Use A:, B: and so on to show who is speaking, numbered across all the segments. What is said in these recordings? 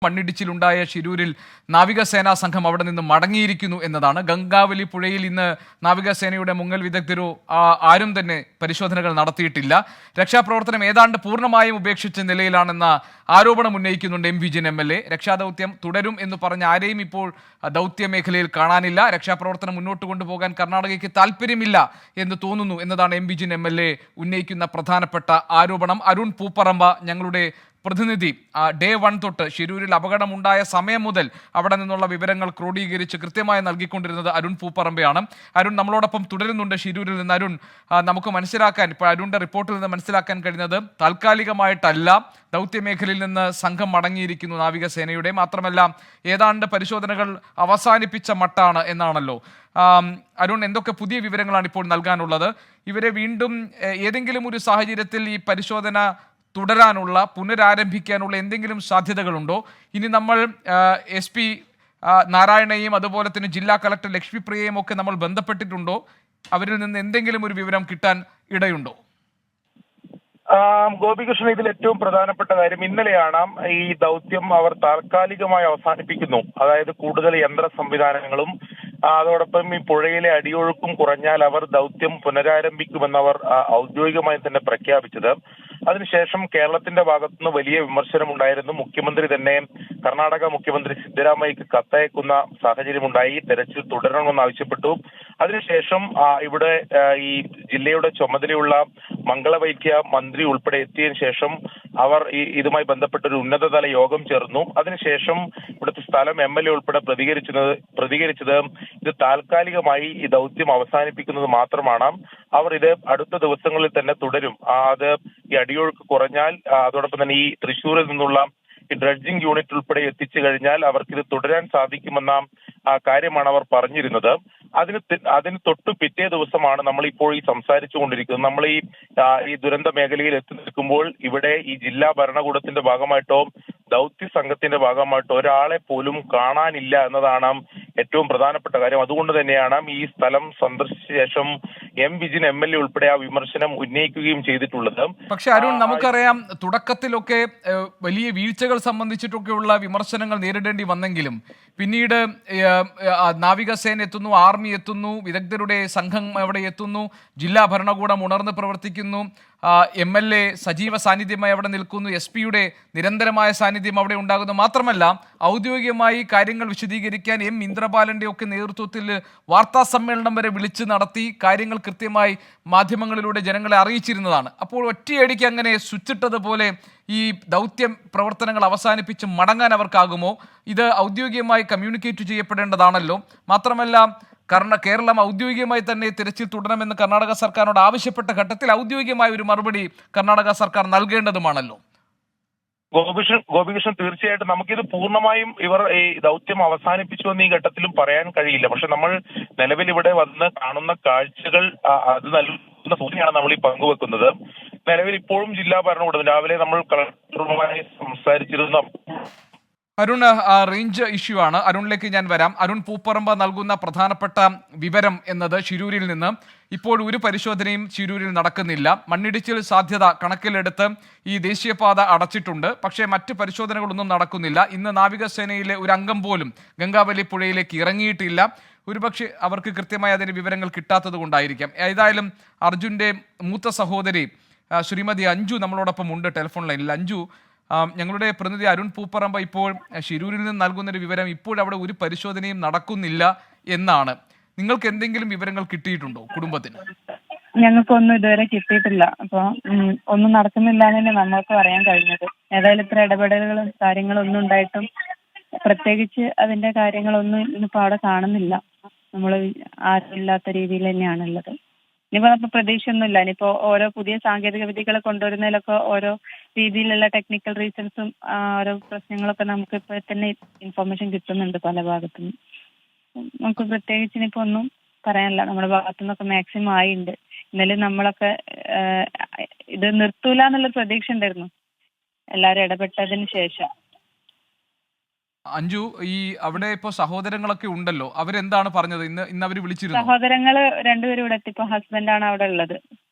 A: മണ്ണിടിച്ചിലുണ്ടായ ഷിരൂരിൽ നാവികസേനാ സംഘം അവിടെ നിന്ന് മടങ്ങിയിരിക്കുന്നു എന്നതാണ്. ഗംഗാവലി പുഴയിൽ ഇന്ന് നാവികസേനയുടെ മുങ്ങൽ വിദഗ്ധരോ ആരും തന്നെ പരിശോധനകൾ നടത്തിയിട്ടില്ല. രക്ഷാപ്രവർത്തനം ഏതാണ്ട് പൂർണ്ണമായും ഉപേക്ഷിച്ച നിലയിലാണെന്ന ആരോപണം ഉന്നയിക്കുന്നുണ്ട് വിജിൻ MLA. രക്ഷാദൗത്യം തുടരും എന്ന് പറഞ്ഞ ആരെയും ഇപ്പോൾ ദൗത്യ മേഖലയിൽ കാണാനില്ല. രക്ഷാപ്രവർത്തനം മുന്നോട്ട് കൊണ്ടുപോകാൻ കർണാടകയ്ക്ക് താല്പര്യമില്ല എന്ന് തോന്നുന്നു എന്നതാണ് വിജിൻ MLA ഉന്നയിക്കുന്ന പ്രധാനപ്പെട്ട ആരോപണം. അരുൺ പൂപ്പറമ്പ, ഞങ്ങളുടെ പ്രതിനിധി, ഡേ 1 തൊട്ട് ഷിരൂരിൽ അപകടമുണ്ടായ സമയം മുതൽ അവിടെ നിന്നുള്ള വിവരങ്ങൾ ക്രോഡീകരിച്ച് കൃത്യമായി നൽകിക്കൊണ്ടിരുന്നത് അരുൺ പൂപ്പറമ്പയാണ്. അരുൺ നമ്മളോടൊപ്പം തുടരുന്നുണ്ട് ഷിരൂരിൽ നിന്ന്. അരുൺ, നമുക്ക് മനസ്സിലാക്കാൻ, ഇപ്പോൾ അരുണിന്റെ റിപ്പോർട്ടിൽ നിന്ന് മനസ്സിലാക്കാൻ കഴിയുന്നത് താൽക്കാലികമായിട്ടല്ല ദൗത്യമേഖലയിൽ നിന്ന് സംഘം മടങ്ങിയിരിക്കുന്നു നാവികസേനയുടെ. മാത്രമല്ല ഏതാണ്ട് പരിശോധനകൾ അവസാനിപ്പിച്ച മട്ടാണ് എന്നാണല്ലോ. അരുൺ, എന്തൊക്കെ പുതിയ വിവരങ്ങളാണ് ഇപ്പോൾ നൽകാനുള്ളത്? ഇവരെ വീണ്ടും ഏതെങ്കിലും ഒരു സാഹചര്യത്തിൽ ഈ പരിശോധന തുടരാനുള്ള, പുനരാരംഭിക്കാനുള്ള എന്തെങ്കിലും സാധ്യതകളുണ്ടോ? ഇനി നമ്മൾ SP നാരായണയെയും അതുപോലെ തന്നെ ജില്ലാ കളക്ടർ ലക്ഷ്മിപ്രിയയും ഒക്കെ നമ്മൾ ബന്ധപ്പെട്ടിട്ടുണ്ടോ? അവരിൽ നിന്ന് എന്തെങ്കിലും ഒരു വിവരം കിട്ടാൻ ഇടയുണ്ടോ?
B: ഗോപികൃഷ്ണൻ, ഇതിൽ ഏറ്റവും പ്രധാനപ്പെട്ട കാര്യം, ഇന്നലെയാണ് ഈ ദൗത്യം അവർ താൽക്കാലികമായി അവസാനിപ്പിക്കുന്നു. അതായത് കൂടുതൽ യന്ത്ര സംവിധാനങ്ങളും അതോടൊപ്പം ഈ പുഴയിലെ അടിയൊഴുക്കും കുറഞ്ഞാൽ അവർ ദൗത്യം പുനരാരംഭിക്കുമെന്നവർ ഔദ്യോഗികമായി തന്നെ പ്രഖ്യാപിച്ചത്. അതിനുശേഷം കേരളത്തിന്റെ ഭാഗത്തുനിന്ന് വലിയ വിമർശനമുണ്ടായിരുന്നു. മുഖ്യമന്ത്രി തന്നെ കർണാടക മുഖ്യമന്ത്രി സിദ്ധരാമയ്യക്ക് കത്തയക്കുന്ന സാഹചര്യമുണ്ടായി. തെരച്ചിൽ തുടരണമെന്ന് ആവശ്യപ്പെട്ടു. അതിനുശേഷം ഇവിടെ ഈ ജില്ലയുടെ ചുമതലയുള്ള മംഗളവൈദ്യ മന്ത്രി ഉൾപ്പെടെ എത്തിയതിനു ശേഷം അവർ ഇതുമായി ബന്ധപ്പെട്ട ഒരു ഉന്നതതല യോഗം ചേർന്നു. അതിനുശേഷം ഇവിടുത്തെ സ്ഥലം MLA ഉൾപ്പെടെ പ്രതികരിച്ചത് ഇത് താൽക്കാലികമായി ഈ ദൗത്യം അവസാനിപ്പിക്കുന്നത് മാത്രമാണ്. അവർ ഇത് അടുത്ത ദിവസങ്ങളിൽ തന്നെ തുടരും. അത് ഈ അടിയൊഴുക്ക് കുറഞ്ഞാൽ, അതോടൊപ്പം തന്നെ ഈ തൃശ്ശൂരിൽ നിന്നുള്ള ഈ ഡ്രഡ്ജിംഗ് യൂണിറ്റ് ഉൾപ്പെടെ എത്തിച്ചു കഴിഞ്ഞാൽ അവർക്കിത് തുടരാൻ സാധിക്കുമെന്ന കാര്യമാണ് അവർ പറഞ്ഞിരുന്നത്. അതിന് തൊട്ടു പിറ്റേ ദിവസമാണ് നമ്മളിപ്പോൾ ഈ സംസാരിച്ചു കൊണ്ടിരിക്കുന്നത്. നമ്മൾ ഈ ദുരന്ത മേഖലയിൽ എത്തി നിൽക്കുമ്പോൾ ഇവിടെ ഈ ജില്ലാ ഭരണകൂടത്തിന്റെ ഭാഗമായിട്ടോ ദൗത്യ സംഘത്തിന്റെ ഭാഗമായിട്ടോ ഒരാളെ പോലും കാണാനില്ല എന്നതാണ് ഏറ്റവും പ്രധാനപ്പെട്ട കാര്യം. അതുകൊണ്ട് തന്നെയാണ് ഈ സ്ഥലം സന്ദർശിച്ച ശേഷം വിജിൻ MLA ഉൾപ്പെടെ ആ വിമർശനം ഉന്നയിക്കുകയും ചെയ്തിട്ടുള്ളത്.
A: പക്ഷെ അരുൺ, നമുക്കറിയാം തുടക്കത്തിലൊക്കെ വലിയ വീഴ്ചകൾ സംബന്ധിച്ചിട്ടൊക്കെയുള്ള വിമർശനങ്ങൾ നേരിടേണ്ടി വന്നെങ്കിലും പിന്നീട് നാവികസേന എത്തുന്നു, ആർമി എത്തുന്നു, വിദഗ്ധരുടെ സംഘം അവിടെ എത്തുന്നു, ജില്ലാ ഭരണകൂടം ഉണർന്ന് പ്രവർത്തിക്കുന്നു, MLA സജീവ സാന്നിധ്യമായി അവിടെ നിൽക്കുന്നു, SP-യുടെ നിരന്തരമായ സാന്നിധ്യം അവിടെ ഉണ്ടാകുന്നു. മാത്രമല്ല ഔദ്യോഗികമായി കാര്യങ്ങൾ വിശദീകരിക്കാൻ ഇന്ദ്രപാലന്റെ ഒക്കെ നേതൃത്വത്തിൽ വാർത്താ സമ്മേളനം വരെ വിളിച്ചു നടത്തി കാര്യങ്ങൾ കൃത്യമായി മാധ്യമങ്ങളിലൂടെ ജനങ്ങളെ അറിയിച്ചിരുന്നതാണ്. അപ്പോൾ ഒറ്റയടിക്ക് അങ്ങനെ സ്വിച്ചിട്ടതുപോലെ ഈ ദൗത്യം പ്രവർത്തനങ്ങൾ അവസാനിപ്പിച്ച് മടങ്ങാൻ അവർക്കാകുമോ? ഇത് ഔദ്യോഗികമായി കമ്മ്യൂണിക്കേറ്റ് ചെയ്യപ്പെടേണ്ടതാണല്ലോ. മാത്രമല്ല കേരളം ഔദ്യോഗികമായി തന്നെ തിരച്ചിൽ തുടരണമെന്ന് കർണാടക സർക്കാരിനോട് ആവശ്യപ്പെട്ട ഘട്ടത്തിൽ ഔദ്യോഗികമായ ഒരു മറുപടി കർണാടക സർക്കാർ നൽകേണ്ടതുമാണല്ലോ.
B: ഗോപികൃഷ്ണൻ, തീർച്ചയായിട്ടും നമുക്കിത് പൂർണ്ണമായും ഇവർ ഈ ദൗത്യം അവസാനിപ്പിച്ചു എന്ന് ഈ ഘട്ടത്തിലും പറയാൻ കഴിയില്ല. പക്ഷെ നമ്മൾ നിലവിൽ ഇവിടെ വന്ന് കാണുന്ന കാഴ്ചകൾ അത് നൽകുന്ന സൂചനയാണ് നമ്മൾ ഈ പങ്കുവെക്കുന്നത്. നിലവിൽ ഇപ്പോഴും ജില്ലാ ഭരണകൂടം, രാവിലെ നമ്മൾ കളക്ടറുമായി സംസാരിച്ചിരുന്ന
A: അരുൺ, റേഞ്ച് ഇഷ്യൂ ആണ്. അരുണിലേക്ക് ഞാൻ വരാം. അരുൺ പൂപ്പറമ്പ നൽകുന്ന പ്രധാനപ്പെട്ട വിവരം എന്നത് ഷിരൂരിൽ നിന്ന് ഇപ്പോൾ ഒരു പരിശോധനയും ഷിരൂരിൽ നടക്കുന്നില്ല. മണ്ണിടിച്ചിൽ സാധ്യത കണക്കിലെടുത്ത് ഈ ദേശീയപാത അടച്ചിട്ടുണ്ട്. പക്ഷേ മറ്റ് പരിശോധനകളൊന്നും നടക്കുന്നില്ല. ഇന്ന് നാവികസേനയിലെ ഒരു അംഗം പോലും ഗംഗാവലി പുഴയിലേക്ക് ഇറങ്ങിയിട്ടില്ല. ഒരുപക്ഷെ അവർക്ക് കൃത്യമായി അതിന് വിവരങ്ങൾ കിട്ടാത്തത് കൊണ്ടായിരിക്കാം. ഏതായാലും അർജുൻ്റെ മൂത്ത സഹോദരി ശ്രീമതി അഞ്ജു നമ്മളോടൊപ്പം ഉണ്ട് ടെലിഫോൺ ലൈനിൽ. അഞ്ജു, ഞങ്ങളുടെ പ്രതിനിധി അരുൺ പൂപ്പറമ്പ ഇപ്പോൾ ഷിരൂരിൽ നിന്ന് നൽകുന്നൊരു വിവരം ഇപ്പോഴവിടെ ഒരു പരിശോധനയും നടക്കുന്നില്ല എന്നാണ്. നിങ്ങൾക്ക് എന്തെങ്കിലും വിവരങ്ങൾ കിട്ടിയിട്ടുണ്ടോ കുടുംബത്തിന്?
C: ഞങ്ങൾക്കൊന്നും ഇതുവരെ കിട്ടിയിട്ടില്ല. അപ്പോൾ ഒന്നും നടക്കുന്നില്ല എന്നല്ലേ നമ്മൾക്ക് പറയാൻ കഴിഞ്ഞത്. ഏതായാലും ഇത്ര ഇടപെടലുകളും കാര്യങ്ങളും ഒന്നും ഉണ്ടായിട്ടും പ്രത്യേകിച്ച് അതിന്റെ കാര്യങ്ങളൊന്നും ഇന്നിപ്പോൾ അവിടെ കാണുന്നില്ല. നമ്മൾ ആരുമില്ലാത്ത രീതിയിൽ തന്നെയാണുള്ളത്. ഇനിയിപ്പോൾ നമുക്ക് പ്രതീക്ഷയൊന്നുമില്ല. ഇനിയിപ്പോ ഓരോ പുതിയ സാങ്കേതിക വിദ്യകൾ കൊണ്ടുവരുന്നതിലൊക്കെ ഓരോ രീതിയിലുള്ള ടെക്നിക്കൽ റീസൺസും ഓരോ പ്രശ്നങ്ങളൊക്കെ നമുക്ക് ഇപ്പോൾ തന്നെ ഇൻഫർമേഷൻ കിട്ടുന്നുണ്ട് പല ഭാഗത്തുനിന്നും. നമുക്ക് പ്രത്യേകിച്ച് ഇനിയിപ്പോൾ ഒന്നും പറയാനില്ല. നമ്മുടെ ഭാഗത്തു നിന്നൊക്കെ മാക്സിമം ആയിട്ടുണ്ട്. ഇന്നലെ നമ്മളൊക്കെ ഇത് നിർത്തൂല എന്നുള്ള പ്രതീക്ഷ ഉണ്ടായിരുന്നു എല്ലാവരും ഇടപെട്ടതിന് ശേഷം.
A: അഞ്ജു, ഈ അവിടെ ഇപ്പൊ സഹോദരങ്ങളൊക്കെ ഉണ്ടല്ലോ, അവരെന്താണ് പറഞ്ഞത്? ഇന്ന് അവര് വിളിച്ചിരുന്നു?
C: സഹോദരങ്ങള് രണ്ടുപേരും ഇവിടെ എത്തി. ഇപ്പൊ ഹസ്ബൻഡാണ് അവിടെ ഉള്ളത്.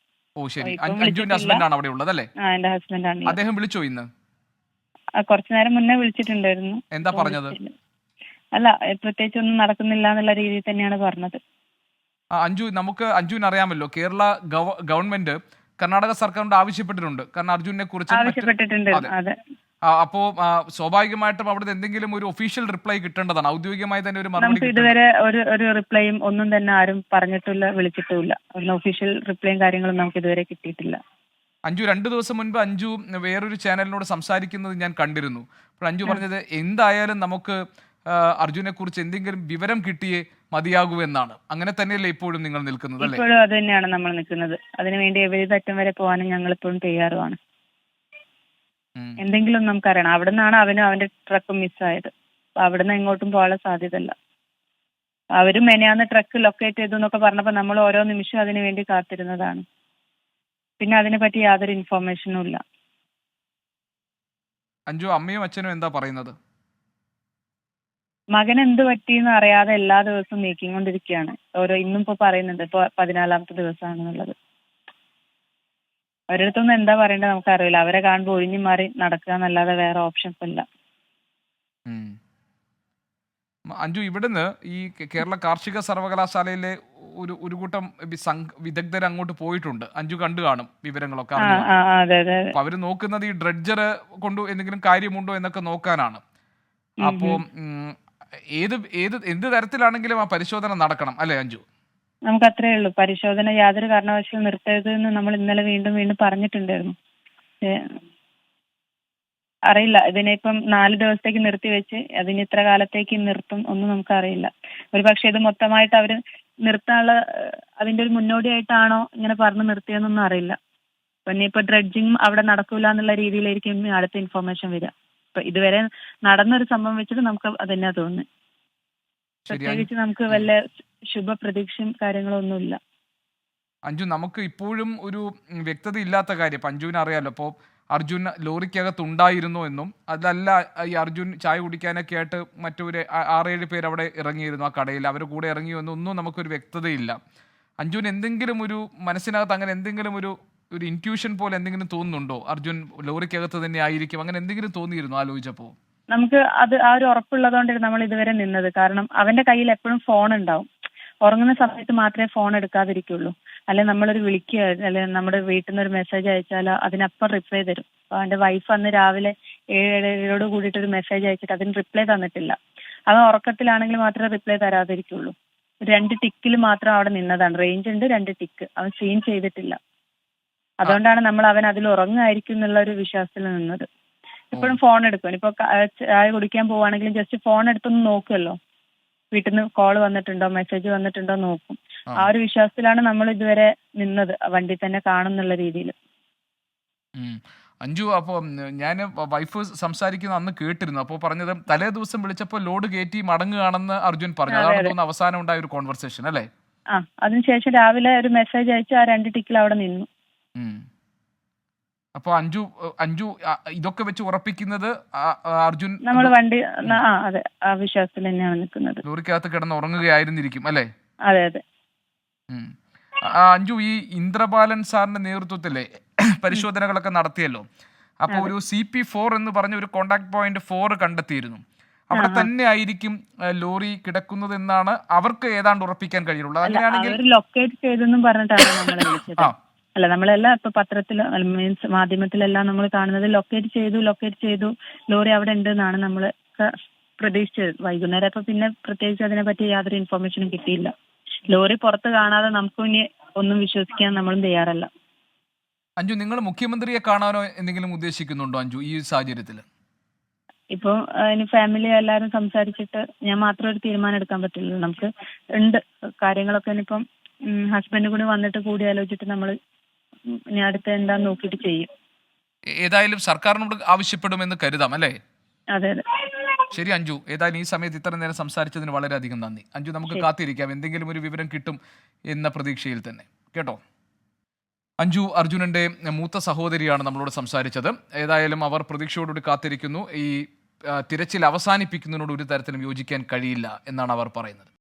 A: ഓ ശരി, അഞ്ജുവിന്റെ ഹസ്ബൻഡാണ് അവിടെ ഉള്ളത് അല്ലേ?
C: എന്റെ ഹസ്ബൻഡാണ്.
A: അദ്ദേഹം വിളിച്ചോ ഇന്ന്?
C: കുറച്ചു നേരം മുന്നേ വിളിച്ചിട്ടുണ്ടായിരുന്നു.
A: എന്താ പറഞ്ഞത്?
C: അല്ല, പ്രത്യേകിച്ച് ഒന്നും നടക്കുന്നില്ല എന്നുള്ള രീതിയിൽ തന്നെയാണ് പറഞ്ഞത്.
A: അഞ്ജു, നമുക്ക് അഞ്ജുവിന് അറിയാമല്ലോ, കേരള ഗവൺമെന്റ് കർണാടക സർക്കാരിനോട് ആവശ്യപ്പെട്ടിട്ടുണ്ട്. കാരണം അർജുനെ കുറിച്ച്
C: ആവശ്യപ്പെട്ടിട്ടുണ്ട്. അതെ.
A: അപ്പോ സ്വാഭാവികമായിട്ടും അവിടുന്ന് എന്തെങ്കിലും ഒരു ഒഫീഷ്യൽ റിപ്ലൈ കിട്ടേണ്ടതാണ്. ഔദ്യോഗികമായി തന്നെ ഒരു മറുപടി
C: നമുക്ക് ഇതുവരെ ഒരു റിപ്ലൈയും ഒന്നും തന്നെ ആരും പറഞ്ഞിട്ടില്ല, വിളിച്ചിട്ടുമില്ല. ഒരു ഒഫീഷ്യൽ റിപ്ലൈയും കാര്യങ്ങളും നമുക്ക് ഇതുവരെ കിട്ടിയിട്ടില്ല.
A: അഞ്ജു 2 ദിവസം മുൻപ് അഞ്ജു വേറൊരു ചാനലിനോട് സംസാരിക്കുന്നത് ഞാൻ കണ്ടിരുന്നു. അപ്പോൾ അഞ്ജു പറഞ്ഞത് എന്തായാലും നമുക്ക് അർജുനെ കുറിച്ച് എന്തെങ്കിലും വിവരം കിട്ടിയേ മതിയാകൂ എന്നാണ്. അങ്ങനെ തന്നെയല്ലേ ഇപ്പോഴും നിങ്ങൾ നിൽക്കുന്നത്? അല്ലേ?
C: ഇപ്പോഴും അത് തന്നെയാണ് നമ്മൾ നിൽക്കുന്നത്. അതിനുവേണ്ടി ഏതറ്റം വരെ പോകാനും ഞങ്ങൾ ഇപ്പോഴും തയ്യാറുമാണ്. എന്തെങ്കിലും നമുക്കറിയണം. അവിടെ നിന്നാണ് അവനും അവന്റെ ട്രക്കും മിസ്സായത്. അപ്പൊ അവിടെ നിന്ന് എങ്ങോട്ടും പോകാനുള്ള സാധ്യതയില്ല. അവരും മെനയാന്ന് ട്രക്ക് ലൊക്കേറ്റ് ചെയ്തു എന്നൊക്കെ പറഞ്ഞപ്പോൾ നമ്മൾ ഓരോ നിമിഷം അതിനു വേണ്ടി കാത്തിരുന്നതാണ്. പിന്നെ അതിനെ പറ്റി യാതൊരു ഇൻഫോർമേഷനും ഇല്ല.
A: അഞ്ജു, അമ്മയും അച്ഛനും എന്താ പറയുന്നത്?
C: മകൻ എന്ത് പറ്റിയെന്ന് അറിയാതെ എല്ലാ ദിവസവും നീക്കിക്കൊണ്ടിരിക്കുകയാണ്. ഇന്നും ഇപ്പൊ പറയുന്നുണ്ട്, ഇപ്പൊ 14ാമത്തെ ദിവസമാണെന്നുള്ളത്. ഒരിടത്തൊന്നും എന്താ പറയേണ്ടത് നമുക്കറിയില്ല. അവരെ കാണുമ്പോൾ ഒഴിഞ്ഞു മാറി നടക്കുക എന്നല്ലാതെ വേറെ ഓപ്ഷൻസ് ഇല്ല.
A: അഞ്ജു, ഇവിടുന്ന് ഈ കേരള കാർഷിക സർവകലാശാലയിലെ ഒരു കൂട്ടം വിദഗ്ധർ അങ്ങോട്ട് പോയിട്ടുണ്ട്. അഞ്ജു കണ്ടു കാണും വിവരങ്ങളൊക്കെ. അപ്പൊ അവര് നോക്കുന്നത് ഈ ഡ്രഡ്ജർ കൊണ്ട് എന്തെങ്കിലും കാര്യമുണ്ടോ എന്നൊക്കെ നോക്കാനാണ്. അപ്പോ എന്ത് തരത്തിലാണെങ്കിലും ആ പരിശോധന നടക്കണം, അല്ലെ അഞ്ജു?
C: നമുക്ക് അത്രേ ഉള്ളൂ. പരിശോധന യാതൊരു കാരണവശാലും നിർത്തരുത് എന്ന് നമ്മൾ ഇന്നലെ വീണ്ടും പറഞ്ഞിട്ടുണ്ടായിരുന്നു. അറിയില്ല, ഇതിനിപ്പം 4 ദിവസത്തേക്ക് നിർത്തിവെച്ച് അതിന് ഇത്ര കാലത്തേക്ക് നിർത്തും ഒന്നും നമുക്കറിയില്ല. ഒരു പക്ഷെ ഇത് മൊത്തമായിട്ട് അവര് നിർത്താനുള്ള അതിന്റെ ഒരു മുന്നോടിയായിട്ടാണോ ഇങ്ങനെ പറഞ്ഞു നിർത്തിയെന്നൊന്നും അറിയില്ല. പിന്നെ ഇപ്പൊ ഡ്രഡ്ജിങ് അവിടെ നടക്കൂല എന്നുള്ള രീതിയിലായിരിക്കും അടുത്ത ഇൻഫോർമേഷൻ വരിക. ഇപ്പൊ ഇതുവരെ നടന്നൊരു സംഭവം വെച്ചിട്ട് നമുക്ക് അതന്നെ തോന്നുന്നു. പ്രത്യേകിച്ച് നമുക്ക് വല്ല ശുഭപ്രതീക്ഷയും കാര്യങ്ങളൊന്നുമില്ല.
A: അഞ്ജു, നമുക്ക് ഇപ്പോഴും ഒരു വ്യക്തത ഇല്ലാത്ത കാര്യം. അഞ്ജുവിന് അറിയാലോ, അപ്പോൾ അർജുൻ ലോറിക്കകത്ത് ഉണ്ടായിരുന്നു എന്നും അതല്ല ഈ അർജുൻ ചായ കുടിക്കാനൊക്കെ ആയിട്ട് മറ്റൊരു 6-7 പേര് അവിടെ ഇറങ്ങിയിരുന്നു ആ കടയിൽ, അവർ കൂടെ ഇറങ്ങിയോ എന്നൊന്നും നമുക്കൊരു വ്യക്തതയില്ല. അഞ്ജുന് എന്തെങ്കിലും ഒരു മനസ്സിനകത്ത് അങ്ങനെ എന്തെങ്കിലും ഒരു ഇൻറ്റ്യൂഷൻ പോലെ എന്തെങ്കിലും തോന്നുന്നുണ്ടോ? അർജുൻ ലോറിക്കകത്ത് തന്നെ ആയിരിക്കും, അങ്ങനെ എന്തെങ്കിലും തോന്നിയിരുന്നു ആലോചിച്ചപ്പോൾ?
C: നമുക്ക് ആ ഒരു ഉറപ്പുള്ളതുകൊണ്ടാണ് നമ്മൾ ഇതുവരെ നിന്നത്. കാരണം അവന്റെ കയ്യിൽ എപ്പോഴും ഫോൺ ഉണ്ടാവും. ഉറങ്ങുന്ന സമയത്ത് മാത്രമേ ഫോൺ എടുക്കാതിരിക്കുള്ളൂ. അല്ലെ നമ്മളൊരു വിളിക്കുക, അല്ലെ നമ്മുടെ വീട്ടിൽ നിന്ന് ഒരു മെസ്സേജ് അയച്ചാൽ അതിനപ്പം റിപ്ലൈ തരും. അപ്പൊ അവന്റെ വൈഫ് അന്ന് രാവിലെ 7-7:30 കൂടിയിട്ട് ഒരു മെസ്സേജ് അയച്ചിട്ട് അതിന് റിപ്ലൈ തന്നിട്ടില്ല. അവൻ ഉറക്കത്തിലാണെങ്കിൽ മാത്രമേ റിപ്ലൈ തരാതിരിക്കുള്ളൂ. 2 ടിക്കിൽ മാത്രം അവിടെ നിന്നതാണ്. റേഞ്ച് ഉണ്ട്, 2 ടിക്ക് അവൻ സീൻ ചെയ്തിട്ടില്ല. അതുകൊണ്ടാണ് നമ്മൾ അവൻ അതിൽ ഉറങ്ങായിരിക്കും എന്നുള്ള ഒരു വിശ്വാസത്തിൽ നിന്നത്. ഇപ്പോഴും ഫോൺ എടുക്കും. ഇപ്പൊ ചായ കുടിക്കാൻ പോവാണെങ്കിലും ജസ്റ്റ് ഫോൺ എടുത്തൊന്ന് നോക്കുമല്ലോ, വീട്ടിൽ നിന്ന് കോൾ വന്നിട്ടുണ്ടോ മെസ്സേജ് വന്നിട്ടുണ്ടോ നോക്കും. ആ ഒരു വിശ്വാസത്തിലാണ് നമ്മൾ ഇതുവരെ നിന്നത്, വണ്ടി തന്നെ കാണുന്നുള്ള രീതിയിൽ.
A: അഞ്ജു, അപ്പോൾ ഞാൻ വൈഫ് സംസാരിക്കുന്ന അന്ന് കേട്ടിരുന്നു. അപ്പോൾ പറഞ്ഞത് തലേ ദിവസം വിളിച്ചപ്പോൾ ലോഡ് കയറ്റി മടങ്ങുകയാണെന്ന് അർജുൻ പറഞ്ഞു. അതാണ് തോന്നുന്നു അവസാനം ഉണ്ടായ ഒരു കോൺവെർസേഷൻ, അല്ലേ?
C: അതിനുശേഷം രാവിലെ ഒരു മെസ്സേജ് അയച്ചു, ആ 2 ടിക്കിൽ അവിടെ നിന്നു.
A: അപ്പൊ അഞ്ജു ഇതൊക്കെ വെച്ച് ഉറപ്പിക്കുന്നത് അർജുൻ
C: നമ്മൾ വണ്ടി അതെ ആ വിശ്വാസത്തിൽ തന്നെയാണ് നിൽക്കുന്നത്.
A: ലോറിക്കകത്ത് കിടന്ന് ഉറങ്ങുകയായിരുന്നിരിക്കും, അല്ലേ?
C: അതെ അതെ.
A: അഞ്ജു, ഈ ഇന്ദ്രപാലൻ സാറിന്റെ നേതൃത്വത്തിലെ പരിശോധനകളൊക്കെ നടത്തിയല്ലോ. അപ്പോൾ ഒരു CP4 എന്ന് പറഞ്ഞ ഒരു കോണ്ടാക്ട് പോയിന്റ് 4 കണ്ടെത്തിയിരുന്നു. അവിടെ തന്നെ ആയിരിക്കും ലോറി കിടക്കുന്നത് എന്നാണ് അവർക്ക് ഏതാണ്ട് ഉറപ്പിക്കാൻ കഴിയുള്ളൂ. അങ്ങനെയാണെങ്കിൽ
C: ലൊക്കേറ്റ് ചെയ്തെന്നും പറഞ്ഞിട്ടാണ് നമ്മളെ വിളിച്ചത്. അല്ല, നമ്മളെല്ലാം ഇപ്പൊ പത്രത്തിൽ മീൻസ് മാധ്യമത്തിലെല്ലാം നമ്മൾ കാണുന്നത് ലൊക്കേറ്റ് ചെയ്തു ലോറി അവിടെ ഉണ്ട് എന്നാണ് നമ്മൾ പ്രതീക്ഷിച്ചത്. വൈകുന്നേരം ഇപ്പൊ പിന്നെ പ്രത്യേകിച്ച് അതിനെപ്പറ്റി യാതൊരു ഇൻഫോർമേഷനും കിട്ടിയില്ല. ലോറി പുറത്ത് കാണാതെ നമുക്കും ഇനി ഒന്നും വിശ്വസിക്കാൻ നമ്മളും തയ്യാറല്ല.
A: അഞ്ജു, നിങ്ങൾ മുഖ്യമന്ത്രിയെ കാണാനോ എന്തെങ്കിലും ഉദ്ദേശിക്കുന്നുണ്ടോ അഞ്ജു ഈ സാഹചര്യത്തിൽ?
C: ഇപ്പൊ ഇനി ഫാമിലി എല്ലാവരും സംസാരിച്ചിട്ട് ഞാൻ മാത്രം ഒരു തീരുമാനം എടുക്കാൻ പറ്റില്ല. നമുക്ക് ഉണ്ട് കാര്യങ്ങളൊക്കെ. ഇനിയിപ്പം ഹസ്ബൻഡ് കൂടി വന്നിട്ട് കൂടിയാലോചിച്ചിട്ട് നമ്മൾ ഇനി അടുത്ത എന്താന്ന് നോക്കിയിട്ട് ചെയ്യും.
A: ഏതായാലും സർക്കാരിനോട് ആവശ്യപ്പെടുമെന്ന് കരുതാം, അല്ലേ?
C: അതെ അതെ.
A: ശരി അഞ്ജു, ഏതായാലും ഈ സമയത്ത് ഇത്ര നേരം സംസാരിച്ചതിന് വളരെയധികം നന്ദി. അഞ്ജു, നമുക്ക് കാത്തിരിക്കാം, എന്തെങ്കിലും ഒരു വിവരം കിട്ടും എന്ന പ്രതീക്ഷയിൽ തന്നെ, കേട്ടോ. അഞ്ജു അർജുനന്റെ മൂത്ത സഹോദരിയാണ് നമ്മളോട് സംസാരിച്ചത്. ഏതായാലും അവർ പ്രതീക്ഷയോടുകൂടി കാത്തിരിക്കുന്നു. ഈ തിരച്ചിൽ അവസാനിപ്പിക്കുന്നതിനോട് ഒരു തരത്തിലും യോജിക്കാൻ കഴിയില്ല എന്നാണ് അവർ പറയുന്നത്.